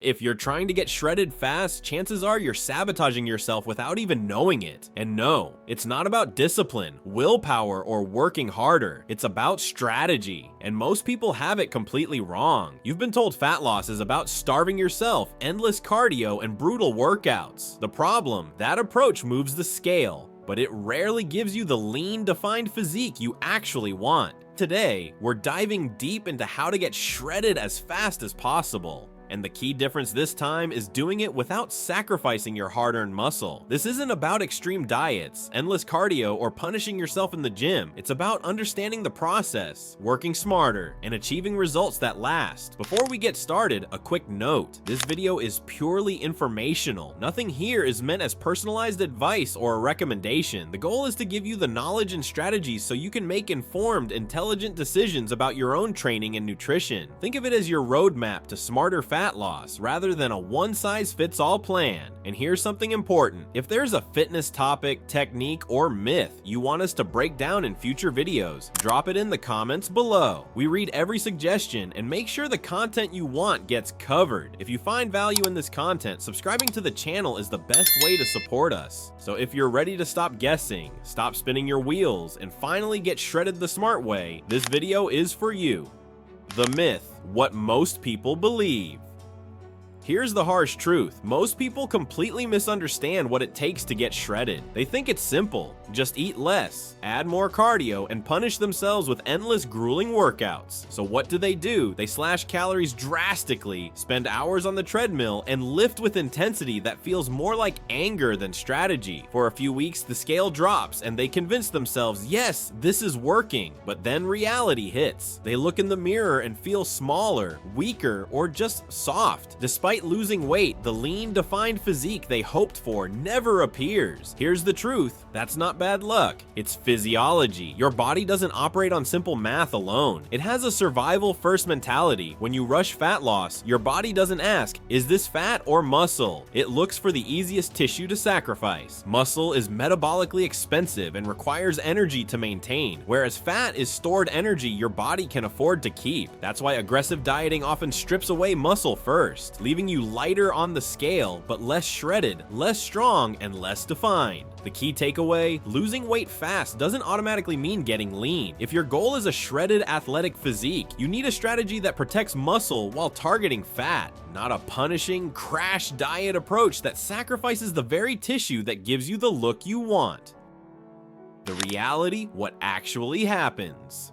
If you're trying to get shredded fast, chances are you're sabotaging yourself without even knowing it. And no, it's not about discipline, willpower, or working harder. It's about strategy. And most people have it completely wrong. You've been told fat loss is about starving yourself, endless cardio, and brutal workouts. The problem, that approach moves the scale, but it rarely gives you the lean, defined physique you actually want. Today, we're diving deep into how to get shredded as fast as possible. And the key difference this time is doing it without sacrificing your hard-earned muscle. This isn't about extreme diets, endless cardio, or punishing yourself in the gym. It's about understanding the process, working smarter, and achieving results that last. Before we get started, a quick note. This video is purely informational. Nothing here is meant as personalized advice or a recommendation. The goal is to give you the knowledge and strategies so you can make informed, intelligent decisions about your own training and nutrition. Think of it as your roadmap to smarter fat loss rather than a one-size-fits-all plan. And here's something important. If there's a fitness topic, technique, or myth you want us to break down in future videos, drop it in the comments below. We read every suggestion and make sure the content you want gets covered. If you find value in this content, subscribing to the channel is the best way to support us. So if you're ready to stop guessing, stop spinning your wheels, and finally get shredded the smart way, this video is for you. The myth, what most people believe. Here's the harsh truth. Most people completely misunderstand what it takes to get shredded. They think it's simple. Just eat less, add more cardio, and punish themselves with endless grueling workouts. So what do? They slash calories drastically, spend hours on the treadmill, and lift with intensity that feels more like anger than strategy. For a few weeks, the scale drops, and they convince themselves, yes, this is working. But then reality hits. They look in the mirror and feel smaller, weaker, or just soft. Despite losing weight, the lean, defined physique they hoped for never appears. Here's the truth. That's not bad luck. It's physiology. Your body doesn't operate on simple math alone. It has a survival-first mentality. When you rush fat loss, your body doesn't ask, is this fat or muscle? It looks for the easiest tissue to sacrifice. Muscle is metabolically expensive and requires energy to maintain, whereas fat is stored energy your body can afford to keep. That's why aggressive dieting often strips away muscle first, leaving you lighter on the scale, but less shredded, less strong, and less defined. The key takeaway, losing weight fast doesn't automatically mean getting lean. If your goal is a shredded athletic physique, you need a strategy that protects muscle while targeting fat, not a punishing, crash diet approach that sacrifices the very tissue that gives you the look you want. The reality, what actually happens.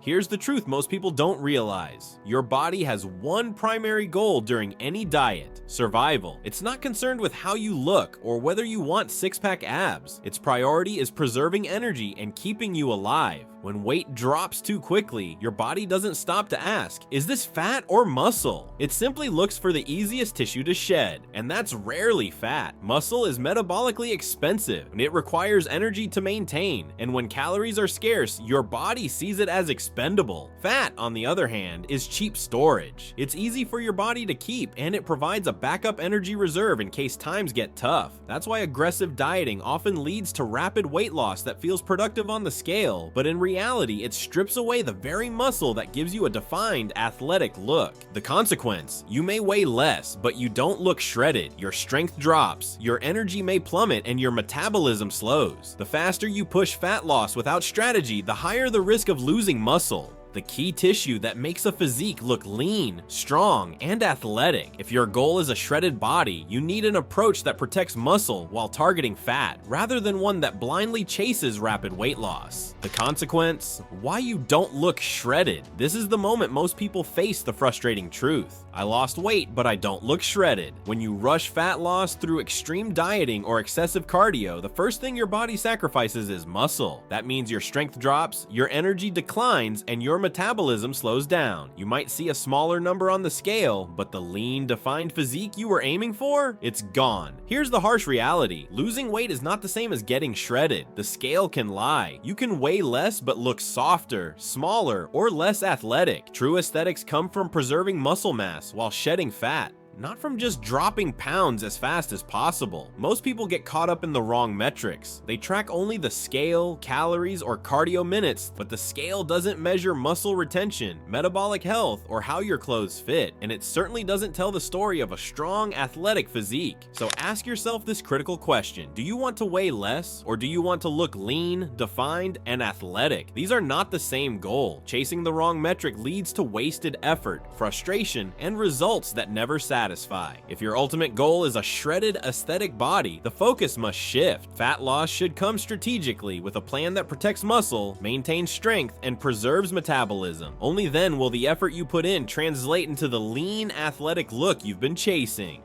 Here's the truth most people don't realize. Your body has one primary goal during any diet: survival. It's not concerned with how you look or whether you want six-pack abs. Its priority is preserving energy and keeping you alive. When weight drops too quickly, your body doesn't stop to ask, is this fat or muscle? It simply looks for the easiest tissue to shed, and that's rarely fat. Muscle is metabolically expensive, and it requires energy to maintain, and when calories are scarce, your body sees it as expendable. Fat, on the other hand, is cheap storage. It's easy for your body to keep, and it provides a backup energy reserve in case times get tough. That's why aggressive dieting often leads to rapid weight loss that feels productive on the scale, but in reality, it strips away the very muscle that gives you a defined athletic look. The consequence, you may weigh less, but you don't look shredded. Your strength drops, your energy may plummet, and your metabolism slows. The faster you push fat loss without strategy, the higher the risk of losing muscle, the key tissue that makes a physique look lean, strong, and athletic. If your goal is a shredded body, you need an approach that protects muscle while targeting fat, rather than one that blindly chases rapid weight loss. The consequence? Why you don't look shredded. This is the moment most people face the frustrating truth. I lost weight, but I don't look shredded. When you rush fat loss through extreme dieting or excessive cardio, the first thing your body sacrifices is muscle. That means your strength drops, your energy declines, and your metabolism slows down. You might see a smaller number on the scale, but the lean, defined physique you were aiming for, it's gone. Here's the harsh reality. Losing weight is not the same as getting shredded. The scale can lie. You can weigh less but look softer, smaller, or less athletic. True aesthetics come from preserving muscle mass while shedding fat. not from just dropping pounds as fast as possible. Most people get caught up in the wrong metrics. They track only the scale, calories, or cardio minutes, but the scale doesn't measure muscle retention, metabolic health, or how your clothes fit, and it certainly doesn't tell the story of a strong, athletic physique. So ask yourself this critical question: do you want to weigh less, or do you want to look lean, defined, and athletic? These are not the same goal. Chasing the wrong metric leads to wasted effort, frustration, and results that never satisfy. If your ultimate goal is a shredded, aesthetic body, the focus must shift. Fat loss should come strategically with a plan that protects muscle, maintains strength, and preserves metabolism. Only then will the effort you put in translate into the lean, athletic look you've been chasing.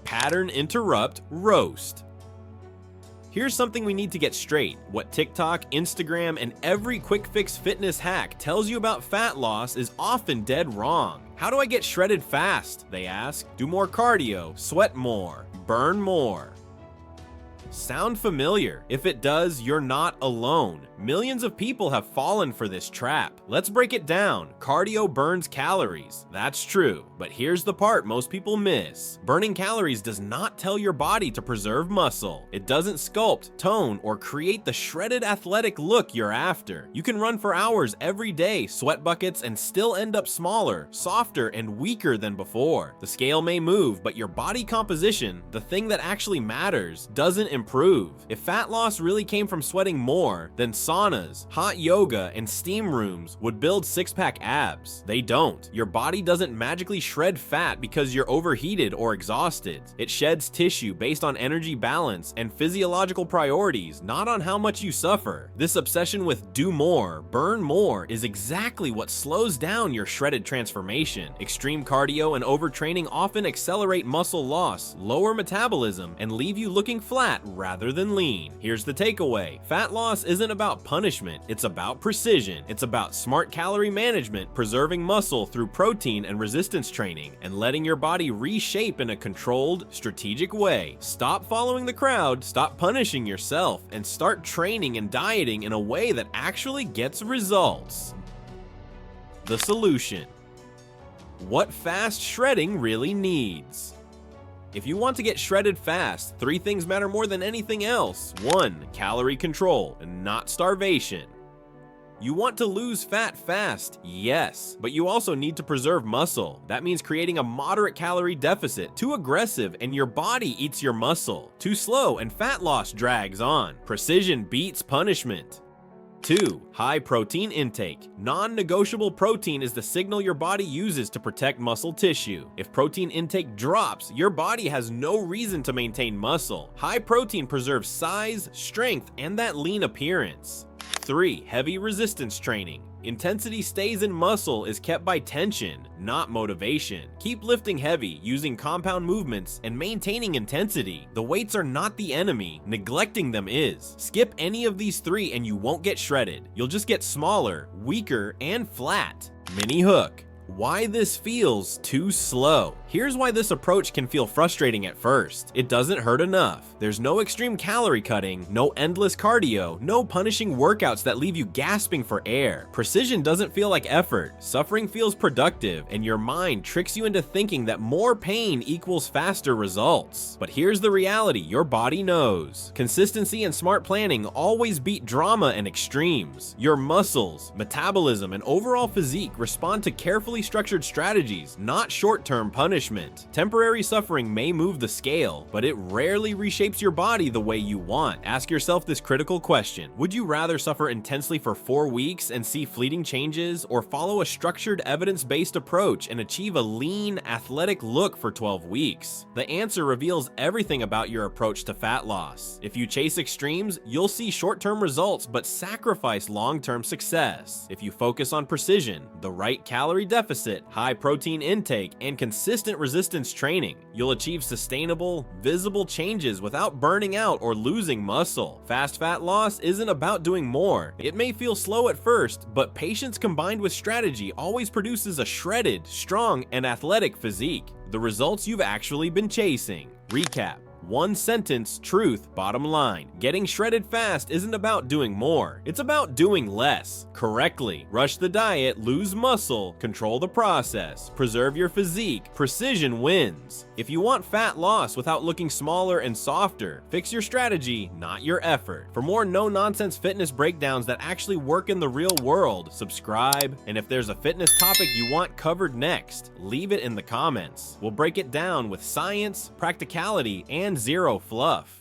Pattern interrupt, roast. Here's something we need to get straight. What TikTok, Instagram, and every quick fix fitness hack tells you about fat loss is often dead wrong. How do I get shredded fast? They ask. Do more cardio, sweat more, burn more. Sound familiar? If it does, you're not alone. Millions of people have fallen for this trap. Let's break it down. Cardio burns calories. That's true. But here's the part most people miss. Burning calories does not tell your body to preserve muscle. It doesn't sculpt, tone, or create the shredded athletic look you're after. You can run for hours every day, sweat buckets, and still end up smaller, softer, and weaker than before. The scale may move, but your body composition, the thing that actually matters, doesn't improve. If fat loss really came from sweating more, then saunas, hot yoga, and steam rooms would build six-pack abs. They don't. Your body doesn't magically shred fat because you're overheated or exhausted. It sheds tissue based on energy balance and physiological priorities, not on how much you suffer. This obsession with do more, burn more is exactly what slows down your shredded transformation. Extreme cardio and overtraining often accelerate muscle loss, lower metabolism, and leave you looking flat rather than lean. Here's the takeaway. Fat loss isn't about punishment, it's about precision. It's about smart calorie management, preserving muscle through protein and resistance training, and letting your body reshape in a controlled, strategic way. Stop following the crowd, stop punishing yourself, and start training and dieting in a way that actually gets results. The solution. What fast shredding really needs. If you want to get shredded fast, 3 things matter more than anything else. 1. Calorie control, not starvation. You want to lose fat fast, yes, but you also need to preserve muscle. That means creating a moderate calorie deficit. Too aggressive and your body eats your muscle. Too slow and fat loss drags on. Precision beats punishment. 2. High protein intake. Non-negotiable protein is the signal your body uses to protect muscle tissue. If protein intake drops, your body has no reason to maintain muscle. High protein preserves size, strength, and that lean appearance. 3. Heavy resistance training. Intensity stays in muscle is kept by tension, not motivation. Keep lifting heavy, using compound movements, and maintaining intensity. The weights are not the enemy, neglecting them is. Skip any of these 3 and you won't get shredded. You'll just get smaller, weaker, and flat. Mini hook. Why this feels too slow. Here's why this approach can feel frustrating at first. It doesn't hurt enough. There's no extreme calorie cutting, no endless cardio, no punishing workouts that leave you gasping for air. Precision doesn't feel like effort. Suffering feels productive, and your mind tricks you into thinking that more pain equals faster results. But here's the reality your body knows. Consistency and smart planning always beat drama and extremes. Your muscles, metabolism, and overall physique respond to carefully structured strategies, not short-term punishment. Temporary suffering may move the scale, but it rarely reshapes your body the way you want. Ask yourself this critical question. Would you rather suffer intensely for 4 weeks and see fleeting changes, or follow a structured, evidence-based approach and achieve a lean, athletic look for 12 weeks? The answer reveals everything about your approach to fat loss. If you chase extremes, you'll see short-term results but sacrifice long-term success. If you focus on precision, the right calorie deficit, high protein intake, and consistent resistance training, you'll achieve sustainable, visible changes without burning out or losing muscle. Fast fat loss isn't about doing more. It may feel slow at first, but patience combined with strategy always produces a shredded, strong, and athletic physique. The results you've actually been chasing. Recap. One sentence, truth, bottom line. Getting shredded fast isn't about doing more. It's about doing less. Correctly. Rush the diet, lose muscle, control the process, preserve your physique. Precision wins. If you want fat loss without looking smaller and softer, fix your strategy, not your effort. For more no-nonsense fitness breakdowns that actually work in the real world, subscribe. And if there's a fitness topic you want covered next, leave it in the comments. We'll break it down with science, practicality, and zero fluff.